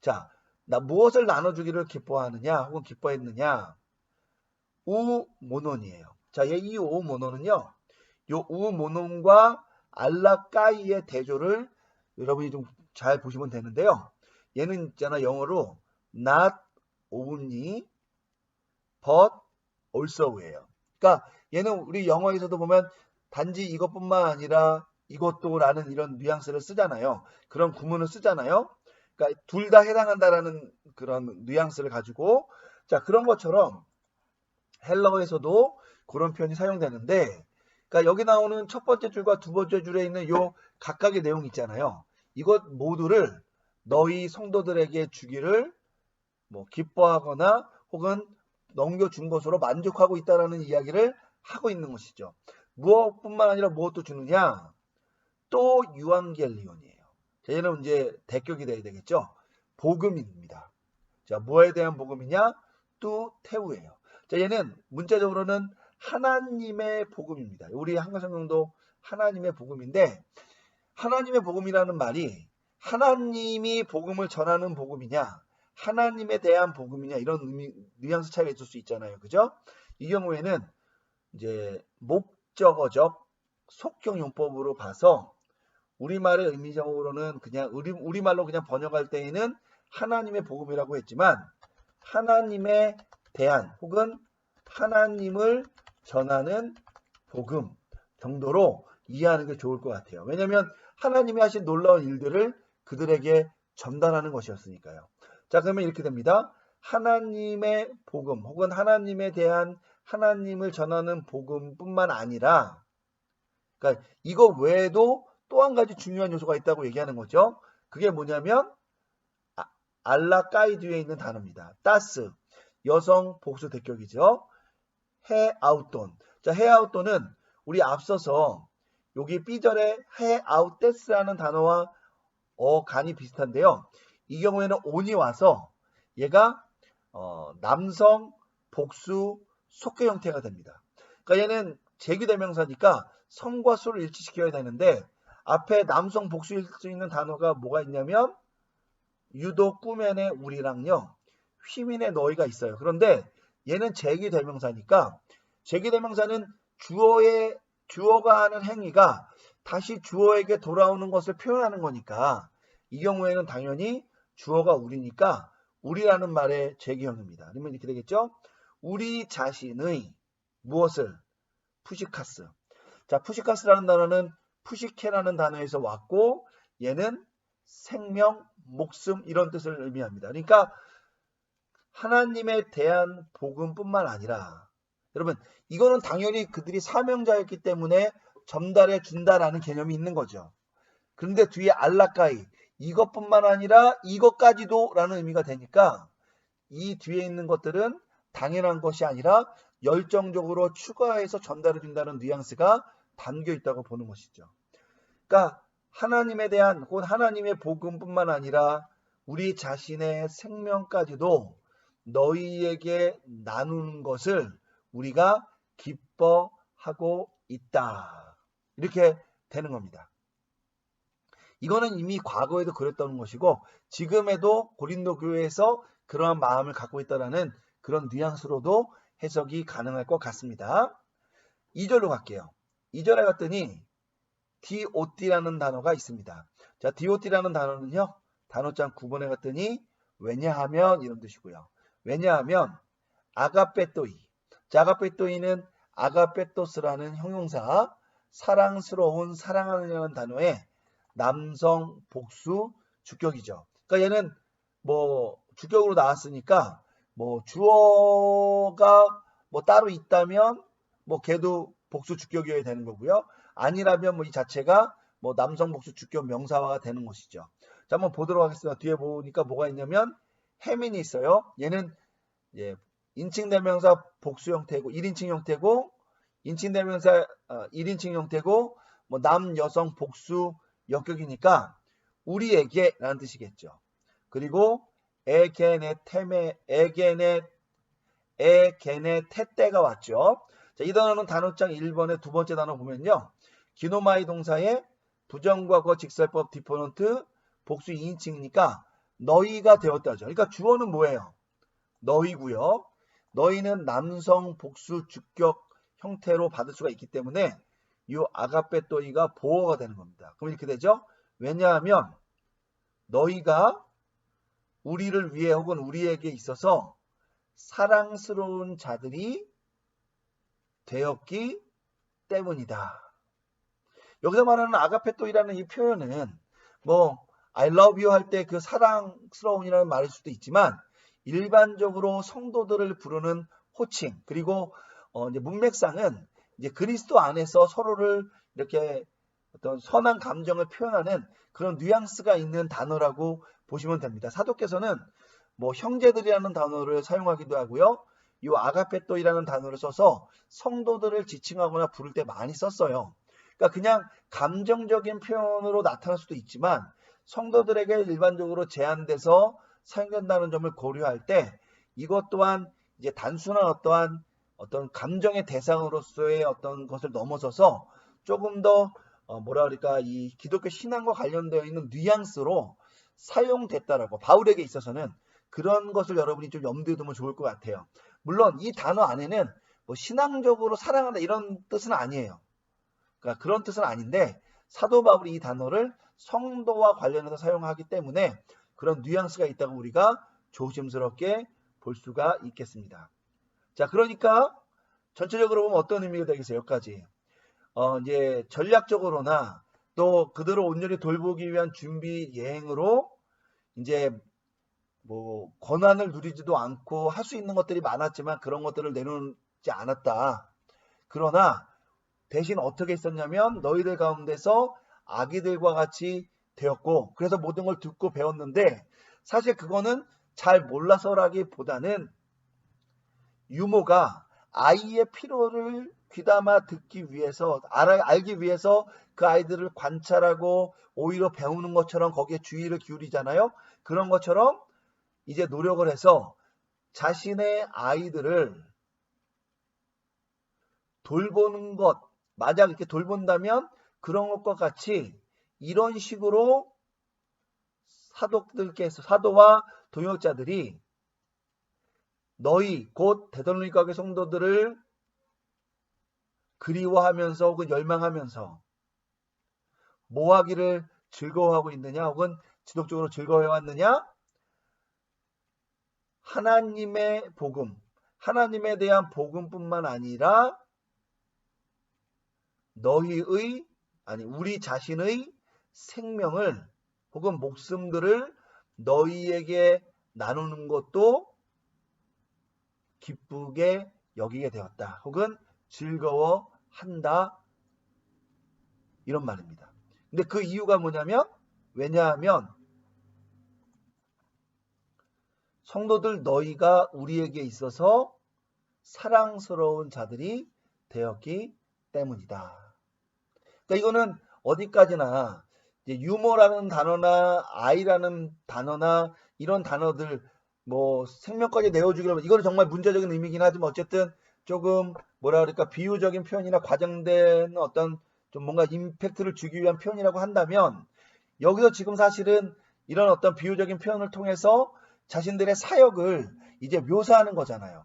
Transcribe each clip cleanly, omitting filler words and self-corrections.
자, 나 무엇을 나눠주기를 기뻐하느냐 혹은 기뻐했느냐? 우모논이에요. 자, 이 우모논은요. 요 우모논과 알라까이의 대조를 여러분이 좀 잘 보시면 되는데요. 얘는 있잖아 영어로 not only but also예요. 그러니까 얘는 우리 영어에서도 보면 단지 이것뿐만 아니라 이것도라는 이런 뉘앙스를 쓰잖아요. 그런 구문을 쓰잖아요. 그러니까 둘 다 해당한다라는 그런 뉘앙스를 가지고 자 그런 것처럼 헬러어에서도 그런 표현이 사용되는데 그러니까 여기 나오는 첫 번째 줄과 두 번째 줄에 있는 요 각각의 내용 있잖아요. 이것 모두를 너희 성도들에게 주기를 뭐 기뻐하거나 혹은 넘겨준 것으로 만족하고 있다라는 이야기를 하고 있는 것이죠. 무엇뿐만 아니라 무엇도 주느냐? 또 유앙겔리온이에요. 자, 얘는 이제 대격이 돼야 되겠죠. 복음입니다. 자, 뭐에 대한 복음이냐? 또 태우예요. 자, 얘는 문자적으로는 하나님의 복음입니다. 우리 한가성경도 하나님의 복음인데 하나님의 복음이라는 말이 하나님이 복음을 전하는 복음이냐 하나님에 대한 복음이냐 이런 뉘앙스 차이가 있을 수 있잖아요. 그죠? 이 경우에는 이제 목적어적 속경용법으로 봐서 우리말의 의미적으로는 그냥 우리말로 그냥 번역할 때에는 하나님의 복음이라고 했지만 하나님에 대한 혹은 하나님을 전하는 복음 정도로 이해하는 게 좋을 것 같아요. 왜냐하면 하나님이 하신 놀라운 일들을 그들에게 전달하는 것이었으니까요. 자, 그러면 이렇게 됩니다. 하나님의 복음 혹은 하나님에 대한 하나님을 전하는 복음뿐만 아니라 그러니까 이거 외에도 또 한 가지 중요한 요소가 있다고 얘기하는 거죠. 그게 뭐냐면 알라까이 뒤에 있는 단어입니다. 따스, 여성 복수 대격이죠. 헤아웃돈. 자, 헤아웃돈은 우리 앞서서 여기 B절에 헤아웃데스라는 단어와 어간이 비슷한데요. 이 경우에는 온이 와서 얘가 남성 복수 속격 형태가 됩니다. 그러니까 얘는 제기대명사니까 성과 수를 일치시켜야 되는데 앞에 남성 복수일 수 있는 단어가 뭐가 있냐면 유독 꾸면의 우리랑요. 휘민의 너희가 있어요. 그런데 얘는 제기대명사니까 제기대명사는 주어가 하는 행위가 다시 주어에게 돌아오는 것을 표현하는 거니까 이 경우에는 당연히 주어가 우리니까 우리라는 말의 제기형입니다. 그러면 이렇게 되겠죠? 우리 자신의 무엇을? 푸시카스. 자, 푸시카스라는 단어는 푸시케라는 단어에서 왔고 얘는 생명, 목숨 이런 뜻을 의미합니다. 그러니까 하나님에 대한 복음뿐만 아니라 여러분 이거는 당연히 그들이 사명자였기 때문에 전달해 준다라는 개념이 있는 거죠. 그런데 뒤에 알라까이 이것뿐만 아니라 이것까지도 라는 의미가 되니까 이 뒤에 있는 것들은 당연한 것이 아니라 열정적으로 추가해서 전달해 준다는 뉘앙스가 담겨 있다고 보는 것이죠. 그러니까 하나님에 대한 혹은 하나님의 복음뿐만 아니라 우리 자신의 생명까지도 너희에게 나누는 것을 우리가 기뻐하고 있다. 이렇게 되는 겁니다. 이거는 이미 과거에도 그랬던 것이고 지금에도 고린도 교회에서 그러한 마음을 갖고 있다는 그런 뉘앙스로도 해석이 가능할 것 같습니다. 2절로 갈게요. 2절에 갔더니 DOT라는 단어가 있습니다. 자, DOT라는 단어는요. 단어장 9번에 갔더니 왜냐하면 이런 뜻이고요. 왜냐하면 아가페토이. 자, 아가페토이는 아가페토스라는 형용사 사랑스러운 사랑하느냐는 단어에 남성 복수 주격이죠. 그러니까 얘는 뭐 주격으로 나왔으니까 뭐 주어가 뭐 따로 있다면 뭐 걔도 복수 주격이어야 되는 거고요. 아니라면 뭐 이 자체가 뭐 남성 복수 주격 명사화가 되는 것이죠. 자, 한번 보도록 하겠습니다. 뒤에 보니까 뭐가 있냐면 해민이 있어요. 얘는 인칭 대명사 복수 형태고 1인칭 형태고 인칭 대명사 1인칭 형태고 뭐 남 여성 복수 역격이니까 우리에게 라는 뜻이겠죠. 그리고 에게네 테때가 왔죠. 자, 이 단어는 단어장 1번의 두 번째 단어 보면요. 기노마이 동사의 부정과거 직설법 디포넌트 복수 2인칭이니까 너희가 되었다죠. 그러니까 주어는 뭐예요? 너희고요. 너희는 남성 복수 주격 형태로 받을 수가 있기 때문에 이 아가페토이가 보어가 되는 겁니다. 그럼 이렇게 되죠? 왜냐하면 너희가 우리를 위해 혹은 우리에게 있어서 사랑스러운 자들이 되었기 때문이다. 여기서 말하는 아가페토이라는 이 표현은 뭐 I love you 할 때 그 사랑스러운이라는 말일 수도 있지만 일반적으로 성도들을 부르는 호칭 그리고 이제 문맥상은 이제 그리스도 안에서 서로를 이렇게 어떤 선한 감정을 표현하는 그런 뉘앙스가 있는 단어라고 보시면 됩니다. 사도께서는 뭐 형제들이라는 단어를 사용하기도 하고요. 이 아가페토이라는 단어를 써서 성도들을 지칭하거나 부를 때 많이 썼어요. 그러니까 그냥 감정적인 표현으로 나타날 수도 있지만 성도들에게 일반적으로 제한돼서 사용된다는 점을 고려할 때 이것 또한 이제 단순한 어떤 감정의 대상으로서의 어떤 것을 넘어서서 조금 더 뭐라 그럴까 이 기독교 신앙과 관련되어 있는 뉘앙스로 사용됐다라고 바울에게 있어서는 그런 것을 여러분이 좀 염두에 두면 좋을 것 같아요. 물론 이 단어 안에는 뭐 신앙적으로 사랑한다 이런 뜻은 아니에요. 그러니까 그런 뜻은 아닌데 사도 바울이 이 단어를 성도와 관련해서 사용하기 때문에 그런 뉘앙스가 있다고 우리가 조심스럽게 볼 수가 있겠습니다. 자, 그러니까 전체적으로 보면 어떤 의미가 되겠어요? 여기까지. 이제 전략적으로나 또 그들을 온전히 돌보기 위한 준비 예행으로 이제 뭐 권한을 누리지도 않고 할 수 있는 것들이 많았지만 그런 것들을 내놓지 않았다. 그러나 대신 어떻게 했었냐면 너희들 가운데서 아기들과 같이 되었고 그래서 모든 걸 듣고 배웠는데 사실 그거는 잘 몰라서라기보다는 유모가 아이의 필요를 귀담아 듣기 위해서 알기 위해서 그 아이들을 관찰하고 오히려 배우는 것처럼 거기에 주의를 기울이잖아요. 그런 것처럼 이제 노력을 해서 자신의 아이들을 돌보는 것 만약 이렇게 돌본다면 그런 것과 같이 이런 식으로 사도와 동역자들이 너희 곧 데살로니가 교회 성도들을 그리워하면서 혹은 열망하면서 뭐 하기를 즐거워하고 있느냐 혹은 지속적으로 즐거워해왔느냐 하나님의 복음 하나님에 대한 복음뿐만 아니라 우리 자신의 생명을 혹은 목숨들을 너희에게 나누는 것도 기쁘게 여기게 되었다. 혹은 즐거워한다. 이런 말입니다. 근데 그 이유가 뭐냐면 왜냐하면 성도들 너희가 우리에게 있어서 사랑스러운 자들이 되었기 때문이다. 그러니까 이거는 어디까지나 이제 유머라는 단어나 아이라는 단어나 이런 단어들 뭐 생명까지 내어주기로 이거는 정말 문제적인 의미긴 하지만 어쨌든 조금 뭐라 그럴까 비유적인 표현이나 과장된 어떤 좀 뭔가 임팩트를 주기 위한 표현이라고 한다면 여기서 지금 사실은 이런 어떤 비유적인 표현을 통해서 자신들의 사역을 이제 묘사하는 거잖아요.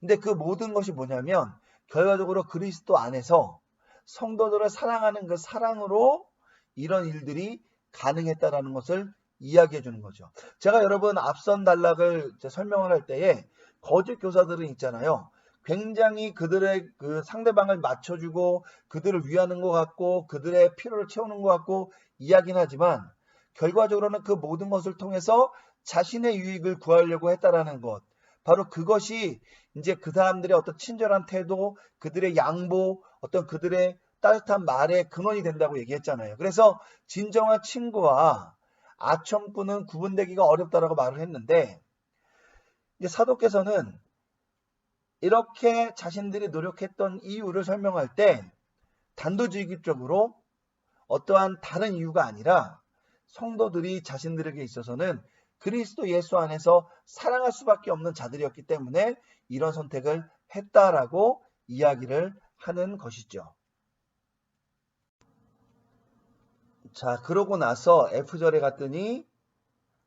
근데 그 모든 것이 뭐냐면 결과적으로 그리스도 안에서 성도들을 사랑하는 그 사랑으로 이런 일들이 가능했다라는 것을 이야기해 주는 거죠. 제가 여러분 앞선 단락을 설명을 할 때에 거짓 교사들은 있잖아요. 굉장히 그들의 그 상대방을 맞춰주고 그들을 위하는 것 같고 그들의 필요를 채우는 것 같고 이야기는 하지만 결과적으로는 그 모든 것을 통해서 자신의 유익을 구하려고 했다라는 것. 바로 그것이 이제 그 사람들의 어떤 친절한 태도, 그들의 양보, 어떤 그들의 따뜻한 말의 근원이 된다고 얘기했잖아요. 그래서 진정한 친구와 아첨꾼은 구분되기가 어렵다라고 말을 했는데 이제 사도께서는 이렇게 자신들이 노력했던 이유를 설명할 때 단도직입적으로 어떠한 다른 이유가 아니라 성도들이 자신들에게 있어서는 그리스도 예수 안에서 사랑할 수밖에 없는 자들이었기 때문에 이런 선택을 했다라고 이야기를 하는 것이죠. 자, 그러고 나서 F절에 갔더니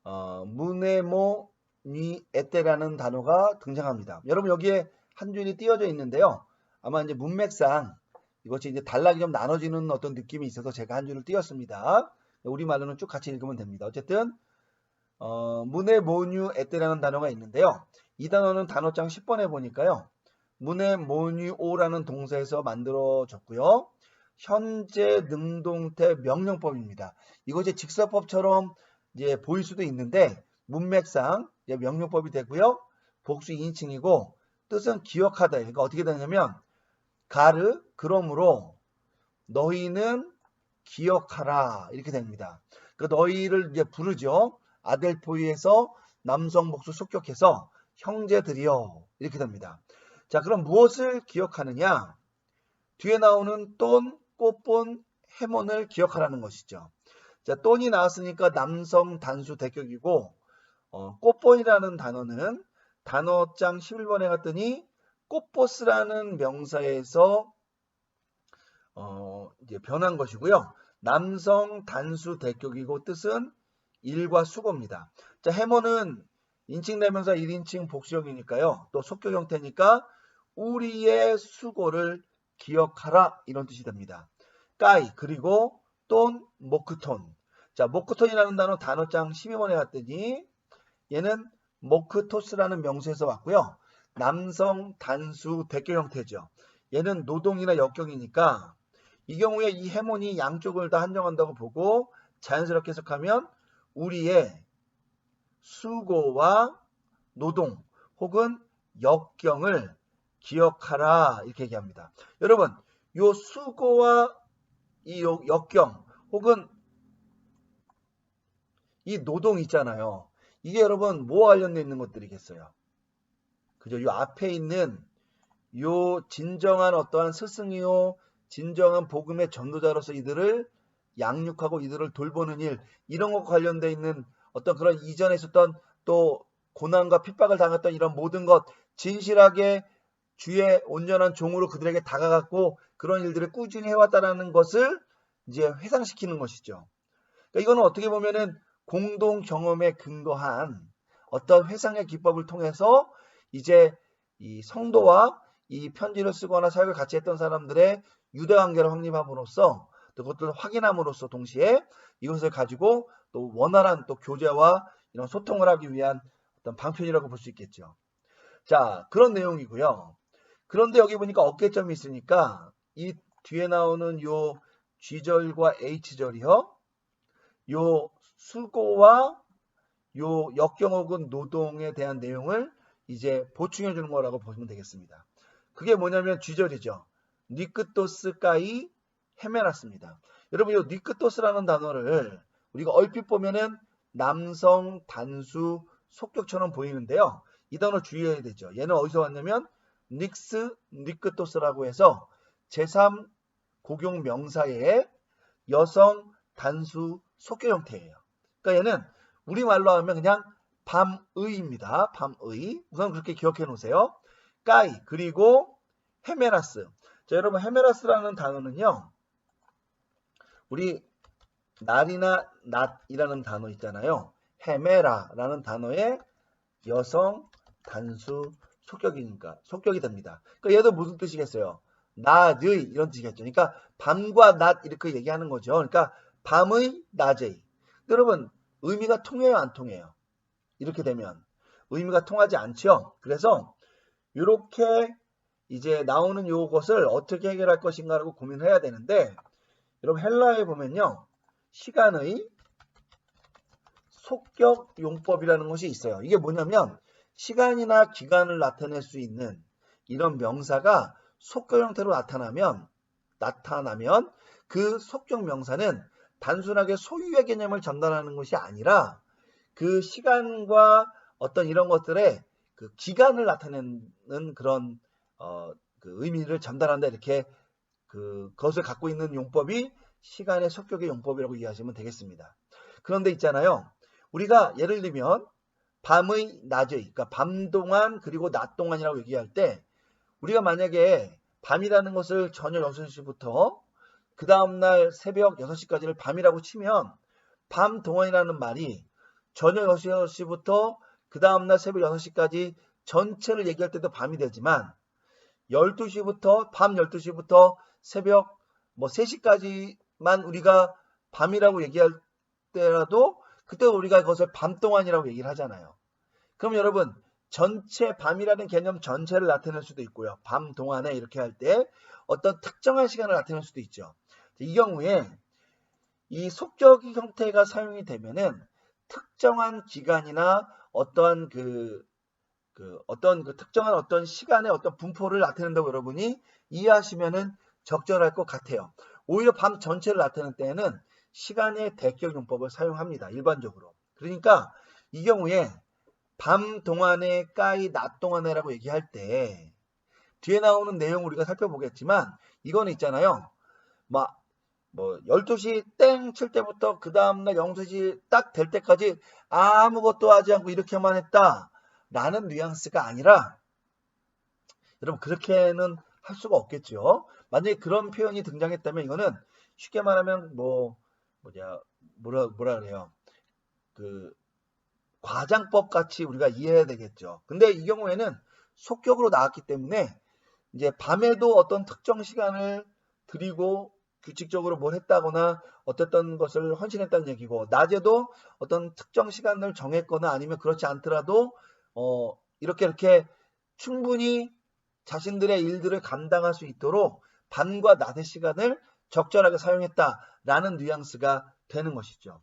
무네모 니 에떼라는 단어가 등장합니다. 여러분 여기에 한 줄이 띄어져 있는데요. 아마 이제 문맥상 이것이 이제 단락이 좀 나눠지는 어떤 느낌이 있어서 제가 한 줄을 띄었습니다. 우리말로는 쭉 같이 읽으면 됩니다. 어쨌든 무네모뉴 에떼라는 단어가 있는데요. 이 단어는 단어장 10번에 보니까요. 무네모뉴오라는 동사에서 만들어졌고요. 현재 능동태 명령법입니다. 이것이 직사법처럼 이제 보일 수도 있는데 문맥상 이제 명령법이 되고요. 복수 2인칭이고 뜻은 기억하다. 그러니까 어떻게 되냐면 가르 그러므로 너희는 기억하라 이렇게 됩니다. 그 너희를 이제 부르죠. 아델포이에서 남성 복수 속격해서 형제들이여 이렇게 됩니다. 자, 그럼 무엇을 기억하느냐? 뒤에 나오는 돈, 꽃본, 해몬을 기억하라는 것이죠. 자, 돈이 나왔으니까 남성 단수 대격이고 꽃본이라는 단어는 단어장 11번에 갔더니 꽃보스라는 명사에서 이제 변한 것이고요. 남성 단수 대격이고 뜻은 일과 수고입니다. 자, 해몬은 인칭 대명사 1인칭 복수형이니까요. 또 속격 형태니까 우리의 수고를 기억하라 이런 뜻이 됩니다. 까이 그리고 돈 모크톤. 자, 모크톤이라는 단어장 12번에 갔더니 얘는 모크토스라는 명사에서 왔고요. 남성 단수 대격 형태죠. 얘는 노동이나 역경이니까 이 경우에 이 해몬이 양쪽을 다 한정한다고 보고 자연스럽게 해석하면 우리의 수고와 노동 혹은 역경을 기억하라 이렇게 얘기합니다. 여러분, 요 수고와 이 역경 혹은 이 노동 있잖아요. 이게 여러분 뭐와 관련되어 있는 것들이겠어요? 그죠? 요 앞에 있는 요 진정한 어떠한 스승이요 진정한 복음의 전도자로서 이들을 양육하고 이들을 돌보는 일 이런 것과 관련되어 있는 어떤 그런 이전에 있었던 또 고난과 핍박을 당했던 이런 모든 것 진실하게 주의 온전한 종으로 그들에게 다가갔고 그런 일들을 꾸준히 해왔다라는 것을 이제 회상시키는 것이죠. 그러니까 이거는 어떻게 보면은 공동 경험에 근거한 어떤 회상의 기법을 통해서 이제 이 성도와 이 편지를 쓰거나 사역을 같이 했던 사람들의 유대 관계를 확립함으로써 또 그것들을 확인함으로써 동시에 이것을 가지고 또 원활한 또 교제와 이런 소통을 하기 위한 어떤 방편이라고 볼 수 있겠죠. 자, 그런 내용이고요. 그런데 여기 보니까 어깨점이 있으니까 이 뒤에 나오는 요 G절과 H절이요. 요 수고와 요 역경 혹은 노동에 대한 내용을 이제 보충해 주는 거라고 보시면 되겠습니다. 그게 뭐냐면 G절이죠. 니크토스까이 헤메라스입니다. 여러분 이 니크토스라는 단어를 우리가 얼핏 보면은 남성 단수 속격처럼 보이는데요. 이 단어 주의해야 되죠. 얘는 어디서 왔냐면 니크토스라고 해서 제3 고용 명사의 여성 단수 속격 형태예요. 그러니까 얘는 우리말로 하면 그냥 밤의입니다. 밤의. 우선 그렇게 기억해 놓으세요. 까이 그리고 헤메라스. 자, 여러분 헤메라스라는 단어는요. 우리 날이나 낮이라는 단어 있잖아요. 헤메라라는 단어의 여성 단수 속격이 됩니다. 그러니까 얘도 무슨 뜻이겠어요? 낮의 이런 뜻이겠죠. 그러니까 밤과 낮 이렇게 얘기하는 거죠. 그러니까 밤의 낮의. 여러분 의미가 통해요, 안 통해요? 이렇게 되면 의미가 통하지 않죠. 그래서 이렇게 이제 나오는 요것을 어떻게 해결할 것인가라고 고민을 해야 되는데 여러분 헬라어에 보면요. 시간의 속격 용법이라는 것이 있어요. 이게 뭐냐면 시간이나 기간을 나타낼 수 있는 이런 명사가 속격 형태로 나타나면 그 속격 명사는 단순하게 소유의 개념을 전달하는 것이 아니라 그 시간과 어떤 이런 것들의 그 기간을 나타내는 그런 그 의미를 전달한다 이렇게 그것을 갖고 있는 용법이 시간의 속격의 용법이라고 이해하시면 되겠습니다. 그런데 있잖아요. 우리가 예를 들면 밤의 낮의 그러니까 밤 동안 그리고 낮 동안이라고 얘기할 때 우리가 만약에 밤이라는 것을 저녁 6시부터 그 다음날 새벽 6시까지를 밤이라고 치면 밤 동안이라는 말이 저녁 6시부터 그 다음날 새벽 6시까지 전체를 얘기할 때도 밤이 되지만 12시부터 밤 12시부터 새벽 뭐 3시까지만 우리가 밤이라고 얘기할 때라도 그때 우리가 그것을 밤 동안이라고 얘기를 하잖아요. 그럼 여러분 전체 밤이라는 개념 전체를 나타낼 수도 있고요. 밤 동안에 이렇게 할 때 어떤 특정한 시간을 나타낼 수도 있죠. 이 경우에 이 속격 형태가 사용이 되면은 특정한 기간이나 어떤 어떤 특정한 어떤 시간의 어떤 분포를 나타낸다고 여러분이 이해하시면은 적절할 것 같아요. 오히려 밤 전체를 나타낼 때에는 시간의 대격 용법을 사용합니다. 일반적으로. 그러니까 이 경우에 밤 동안에 까이 낮 동안에라고 얘기할 때 뒤에 나오는 내용 우리가 살펴보겠지만 이거는 있잖아요. 막 뭐 12시 땡 칠 때부터 그 다음날 6시 딱 될 때까지 아무것도 하지 않고 이렇게만 했다 라는 뉘앙스가 아니라 여러분 그렇게는 할 수가 없겠죠. 만약에 그런 표현이 등장했다면 이거는 쉽게 말하면 뭐라 그래요. 과장법 같이 우리가 이해해야 되겠죠. 근데 이 경우에는 속격으로 나왔기 때문에 이제 밤에도 어떤 특정 시간을 드리고 규칙적으로 뭘 했다거나 어떤 것을 헌신했다는 얘기고 낮에도 어떤 특정 시간을 정했거나 아니면 그렇지 않더라도 이렇게 충분히 자신들의 일들을 감당할 수 있도록 밤과 낮의 시간을 적절하게 사용했다라는 뉘앙스가 되는 것이죠.